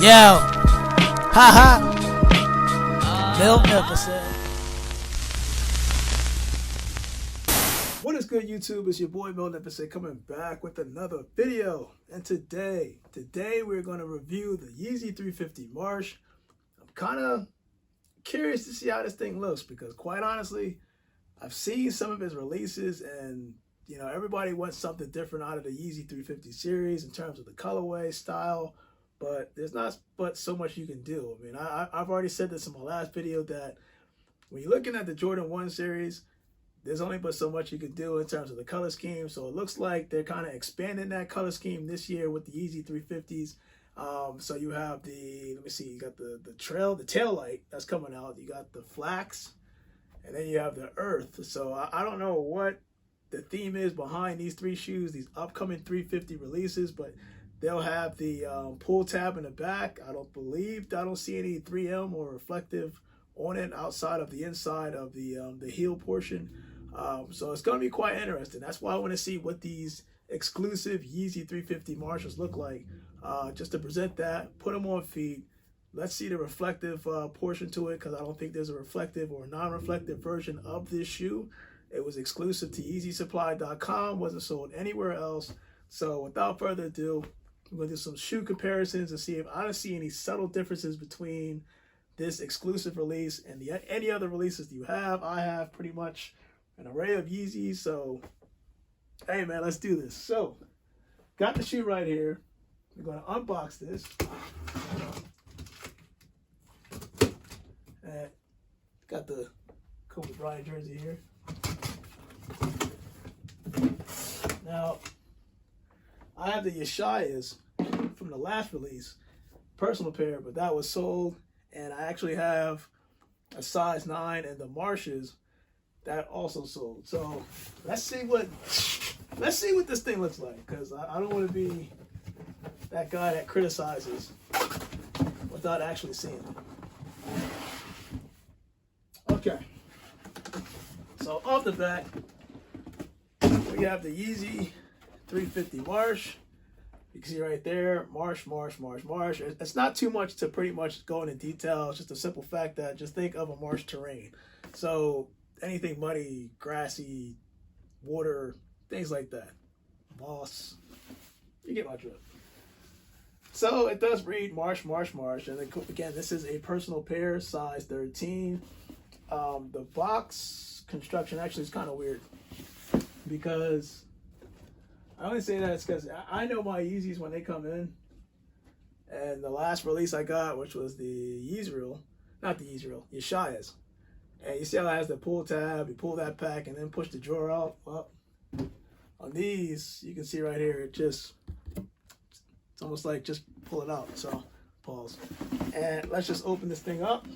Yo, haha, Milk episode. What is good, YouTube? It's your boy Milk episode coming back with another video. And today we're going to review the Yeezy 350 Marsh. I'm kind of curious to see how this thing looks because, quite honestly, I've seen some of his releases and everybody wants something different out of the Yeezy 350 series in terms of the colorway, style, but there's not but so much you can do. I mean, I've already said this in my last video that when you're looking at the Jordan 1 series, there's only but so much you can do in terms of the color scheme. So it looks like they're kind of expanding that color scheme this year with the Yeezy 350s. So you have you got the tail light that's coming out. You got the flax, and then you have the earth. So I don't know what the theme is behind these three shoes, these upcoming 350 releases, but they'll have the pull tab in the back. I don't see any 3M or reflective on it outside of the inside of the heel portion. So it's going to be quite interesting. That's why I want to see what these exclusive Yeezy 350 Marshalls look like. Just to present that, put them on feet. Let's see the reflective portion to it, because I don't think there's a reflective or non-reflective version of this shoe. It was exclusive to YeezySupply.com, wasn't sold anywhere else. So without further ado, I'm going to do some shoe comparisons and see if I don't see any subtle differences between this exclusive release and any other releases you have. I have pretty much an array of Yeezys. So, hey man, let's do this. So, got the shoe right here. We're going to unbox this. And got the Kobe Bryant jersey here. Now, I have the Yeshayas from the last release, personal pair, but that was sold. And I actually have a size 9 and the Marshes that also sold. So let's see what this thing looks like, because I don't want to be that guy that criticizes without actually seeing it. Okay. So off the bat, we have the Yeezy 350 Marsh. You can see right there, Marsh. It's not too much to pretty much go into detail. It's just a simple fact that just think of a marsh terrain. So anything muddy, grassy, water, things like that. Moss. You get my drift. So it does read Marsh. And then, again, this is a personal pair, size 13. The box construction actually is kind of weird, because I only say that it's because I know my Yeezys when they come in, and the last release I got, which was the Yeshayas, and you see how it has the pull tab. You pull that pack and then push the drawer out. Well, on these, you can see right here, it's almost like just pull it out. So pause, and let's just open this thing up.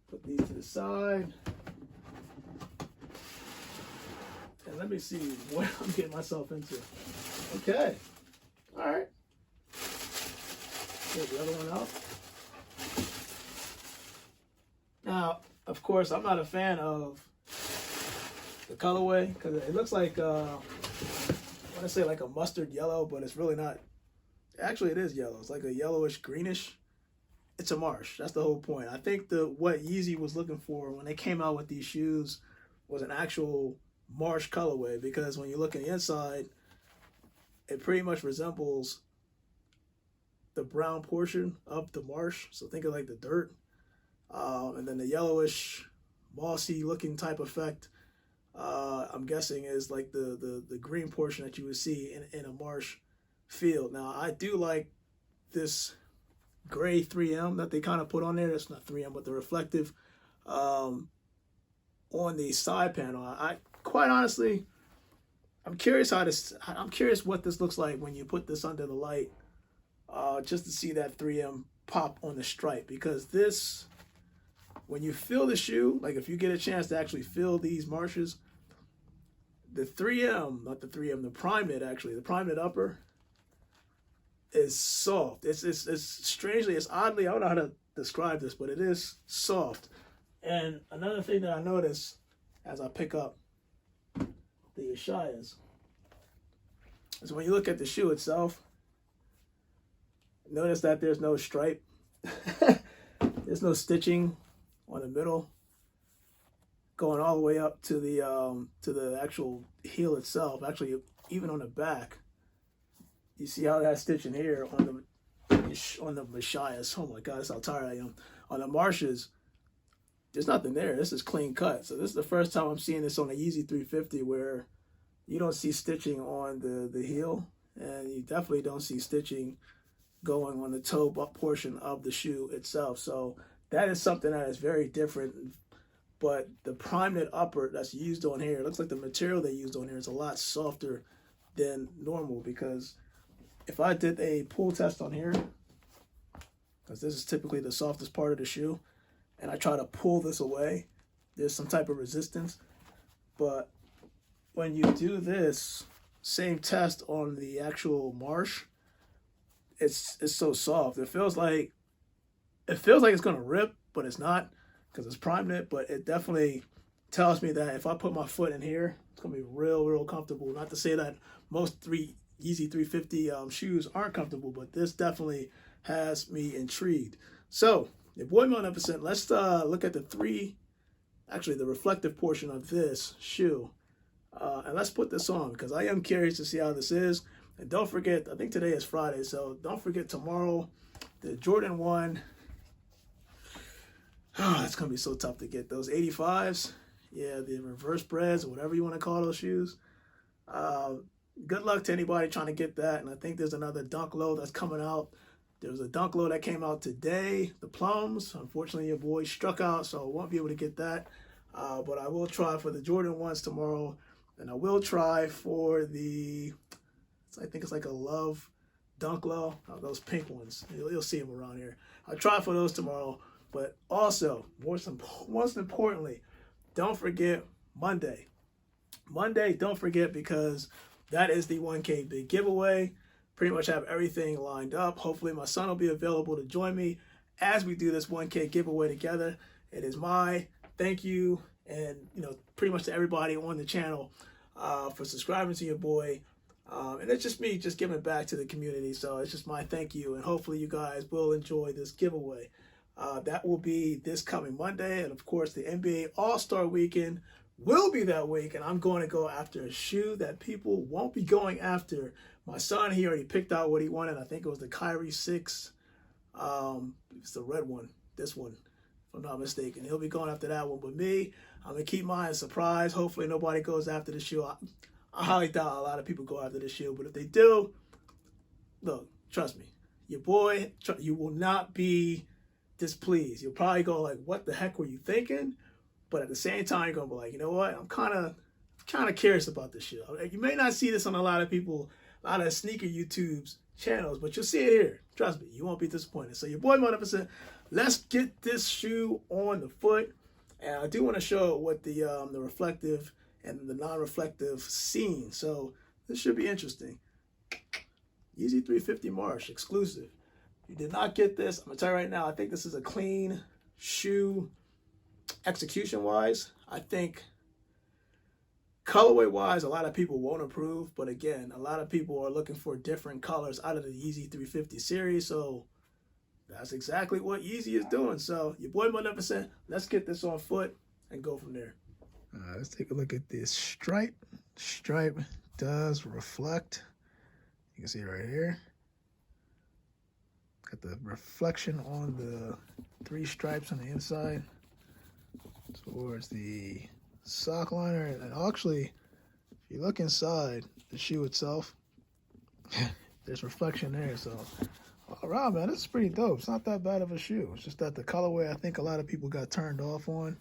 Put these to the side. And let me see what I'm getting myself into. Okay. All right. Get the other one out. Now, of course, I'm not a fan of the colorway, because it looks like, I want to say like a mustard yellow, but it's really not. Actually, it is yellow. It's like a yellowish greenish. It's a marsh. That's the whole point. I think what Yeezy was looking for when they came out with these shoes was an actual marsh colorway, because when you look at the inside, it pretty much resembles the brown portion of the marsh. So think of like the dirt, and then the yellowish, mossy looking type effect. I'm guessing is like the green portion that you would see in a marsh field. Now, I do like this gray 3M that they kind of put on there. That's not 3M, but the reflective on the side panel. I quite honestly, I'm curious what this looks like when you put this under the light, just to see that 3M pop on the stripe, because this, when you feel the shoe, like if you get a chance to actually feel these Marshes, the 3M, not the 3M, the Primeknit actually, the Primeknit upper is soft. It's strangely, it's oddly, I don't know how to describe this, but it is soft. And another thing that I notice as I pick up the Yeshayas is when you look at the shoe itself, Notice that there's no stripe. There's no stitching on the middle going all the way up to the actual heel itself. Actually, even on the back, you see how that stitching here on the Machias. Oh my God, that's how tired I am. On the Marshes, there's nothing there. This is clean cut. So this is the first time I'm seeing this on a Yeezy 350 where you don't see stitching on the heel, and you definitely don't see stitching going on the toe portion of the shoe itself. So that is something that is very different. But the Prime Knit upper that's used on here, it looks like the material they used on here is a lot softer than normal, because if I did a pull test on here, because this is typically the softest part of the shoe, and I try to pull this away, there's some type of resistance. But when you do this same test on the actual Marsh, it's so soft. It feels like it's gonna rip, but it's not, because it's Prime Knit. But it definitely tells me that if I put my foot in here, it's gonna be real comfortable. Not to say that most Yeezy 350 shoes aren't comfortable, but this definitely has me intrigued. So your boy Maleficent, let's look at the reflective portion of this shoe, and let's put this on, because I am curious to see how this is. And don't forget, I think today is Friday, so don't forget tomorrow, the Jordan 1. Oh, it's going to be so tough to get those 85s. Yeah, the reverse breads, or whatever you want to call those shoes. Good luck to anybody trying to get that. And I think there's another Dunk Low that's coming out. There was a Dunk Low that came out today, the Plums. Unfortunately, your boy struck out, so I won't be able to get that. But I will try for the Jordan 1s tomorrow. And I will try for the, I think it's like a Love Dunk Low, those pink ones. You'll see them around here. I'll try for those tomorrow. But also, most importantly, don't forget Monday. Monday, don't forget, because that is the 1K big giveaway. Pretty much have everything lined up. Hopefully my son will be available to join me as we do this 1K giveaway together. It is my thank you, and pretty much to everybody on the channel for subscribing to your boy. And it's just me just giving back to the community. So it's just my thank you, and hopefully you guys will enjoy this giveaway. That will be this coming Monday. And of course, the NBA All-Star Weekend will be that week. And I'm going to go after a shoe that people won't be going after. My son, he already picked out what he wanted. I think it was the Kyrie 6. It's the red one. This one, if I'm not mistaken. He'll be going after that one. But me, I'm going to keep mine a surprise. Hopefully nobody goes after the shoe. I highly doubt a lot of people go after the shoe. But if they do, look, trust me. Your boy, you will not be displeased. You'll probably go like, what the heck were you thinking? But at the same time, you're gonna be like, you know what? I'm kind of curious about this shoe. You may not see this on a lot of sneaker YouTube's channels, but you'll see it here. Trust me, you won't be disappointed. So your boy Maleficent, let's get this shoe on the foot. And I do want to show what the reflective and the non-reflective scene. So this should be interesting. Yeezy 350 Marsh exclusive. You did not get this. I'm going to tell you right now, I think this is a clean shoe execution-wise. I think colorway-wise, a lot of people won't approve. But again, a lot of people are looking for different colors out of the Yeezy 350 series. So that's exactly what Yeezy is doing. So your boy Maleficent, let's get this on foot and go from there. Let's take a look at this stripe. Stripe does reflect. You can see it right here. Got the reflection on the 3 stripes on the inside towards the sock liner. And actually, if you look inside the shoe itself, there's reflection there. So all around, man, this is pretty dope. It's not that bad of a shoe. It's just that the colorway, I think a lot of people got turned off on.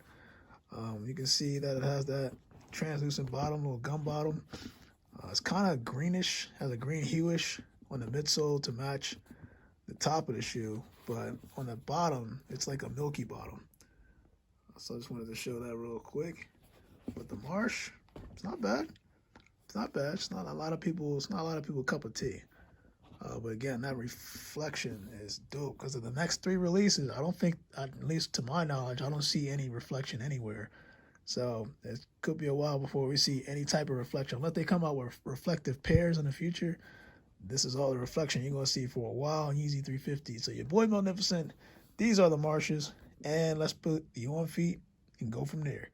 You can see that it has that translucent bottom, little gum bottom. It's kind of greenish, has a green hueish on the midsole to match the top of the shoe, but on the bottom, it's like a milky bottom. So I just wanted to show that real quick. But the Marsh, it's not bad. It's not bad. It's not a lot of people's cup of tea. But again, that reflection is dope, because of the next 3 releases, I don't think, at least to my knowledge, I don't see any reflection anywhere. So it could be a while before we see any type of reflection. Unless they come out with reflective pairs in the future, This is all the reflection you're going to see for a while on Yeezy 350. So your boy Magnificent, these are the Marshes. And let's put you on feet and go from there.